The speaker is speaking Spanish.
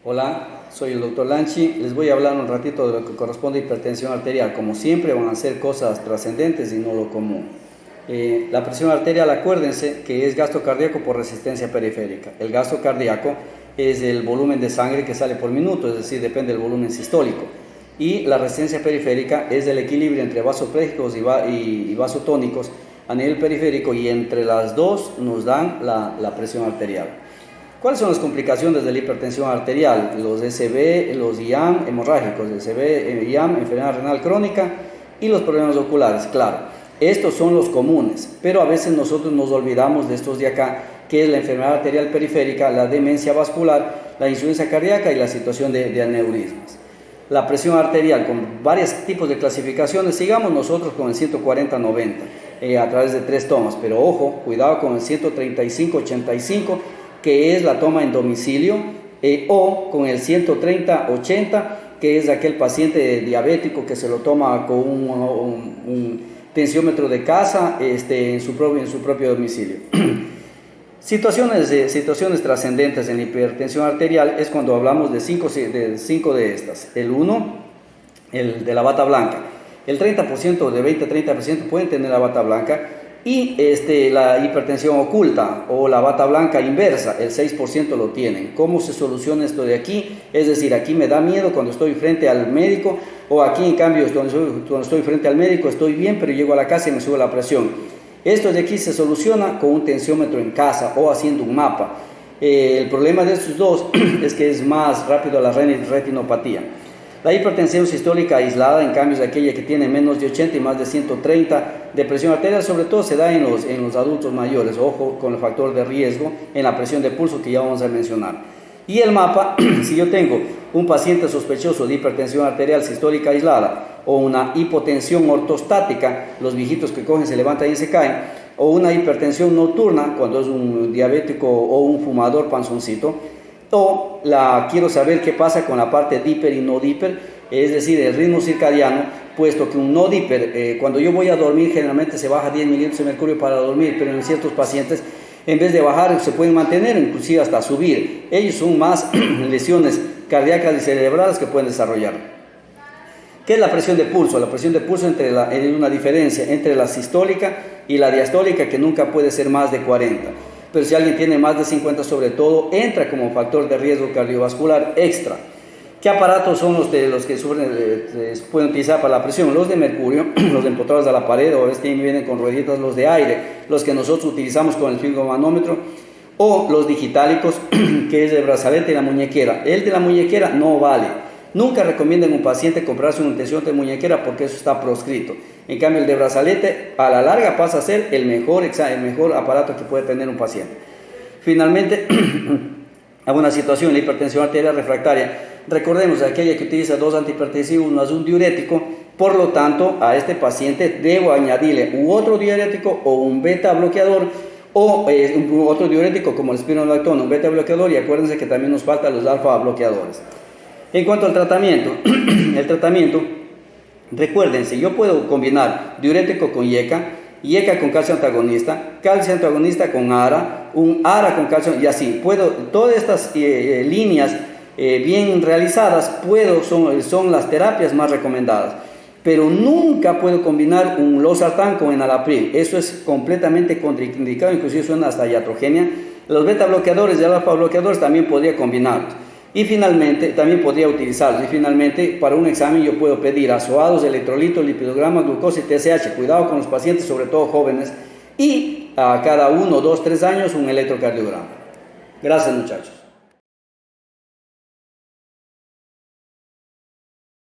Hola, soy el doctor Lanchi. Les voy a hablar un ratito de lo que corresponde a hipertensión arterial. Como siempre van a ser cosas trascendentes y no lo común. La presión arterial, acuérdense que es gasto cardíaco por resistencia periférica. El gasto cardíaco es el volumen de sangre que sale por minuto, es decir, depende del volumen sistólico. Y la resistencia periférica es el equilibrio entre vasopléjicos y vasotónicos a nivel periférico, y entre las dos nos dan la presión arterial. ¿Cuáles son las complicaciones de la hipertensión arterial? Los SB, los IAM hemorrágicos, SB, IAM, enfermedad renal crónica y los problemas oculares. Claro, estos son los comunes, pero a veces nosotros nos olvidamos de estos de acá, que es la enfermedad arterial periférica, la demencia vascular, la insuficiencia cardíaca y la situación de aneurismas. La presión arterial con varios tipos de clasificaciones, sigamos nosotros con el 140-90 a través de 3 tomas, pero ojo, cuidado con el 135-85, que es la toma en domicilio, o con el 130-80, que es aquel paciente diabético que se lo toma con un tensiómetro de casa en su propio domicilio. Situaciones trascendentes en la hipertensión arterial es cuando hablamos de cinco de estas. El 1, el de la bata blanca. El 30%, de 20-30% pueden tener la bata blanca. Y la hipertensión oculta o la bata blanca inversa, el 6% lo tienen. ¿Cómo se soluciona esto de aquí? Es decir, aquí me da miedo cuando estoy frente al médico, o aquí en cambio cuando estoy frente al médico estoy bien, pero llego a la casa y me sube la presión. Esto de aquí se soluciona con un tensiómetro en casa o haciendo un mapa. El problema de estos dos es que es más rápido la retinopatía. La hipertensión sistólica aislada, en cambio, es aquella que tiene menos de 80 y más de 130 de presión arterial. Sobre todo se da en los adultos mayores. Ojo con el factor de riesgo en la presión de pulso que ya vamos a mencionar. Y el mapa, si yo tengo un paciente sospechoso de hipertensión arterial sistólica aislada, o una hipotensión ortostática, los viejitos que cogen, se levantan y se caen, o una hipertensión nocturna, cuando es un diabético o un fumador panzoncito, o quiero saber qué pasa con la parte diper y no diper, es decir, el ritmo circadiano, puesto que un no diper, cuando yo voy a dormir, generalmente se baja 10 mililitros de mercurio para dormir, pero en ciertos pacientes, en vez de bajar, se pueden mantener, inclusive hasta subir. Ellos son más lesiones cardíacas y cerebrales que pueden desarrollar. ¿Qué es la presión de pulso? La presión de pulso hay una diferencia entre la sistólica y la diastólica, que nunca puede ser más de 40. Pero si alguien tiene más de 50 sobre todo, entra como factor de riesgo cardiovascular extra. ¿Qué aparatos son los que pueden utilizar para la presión? Los de mercurio, los empotrados a la pared, o vienen con rueditas, los de aire, los que nosotros utilizamos con el sfigmomanómetro, o los digitálicos, que es el brazalete y la muñequera. El de la muñequera no vale. Nunca recomiendan a un paciente comprarse una tensión de muñequera porque eso está proscrito. En cambio, el de brazalete a la larga pasa a ser el mejor aparato que puede tener un paciente. Finalmente, alguna situación, la hipertensión arterial refractaria. Recordemos, aquella que utiliza 2 antihipertensivos más un diurético. Por lo tanto, a este paciente debo añadirle otro diurético o un beta bloqueador, o otro diurético como el spironolactona, un beta bloqueador, y acuérdense que también nos faltan los alfa bloqueadores. En cuanto al tratamiento, recuérdense, yo puedo combinar diurético con IECA con calcio antagonista con ARA, un ARA con calcio, y así. Todas estas líneas bien realizadas son las terapias más recomendadas. Pero nunca puedo combinar un losartán con enalapril. Eso es completamente contraindicado, inclusive suena hasta iatrogenia. Los beta bloqueadores y los alfa bloqueadores también podría combinarlos. Y finalmente, también podría utilizarlos. Y finalmente, para un examen yo puedo pedir azoados, electrolitos, lipidograma, glucosa y TSH. Cuidado con los pacientes, sobre todo jóvenes. Y a cada 1, 2, 3 años un electrocardiograma. Gracias, muchachos.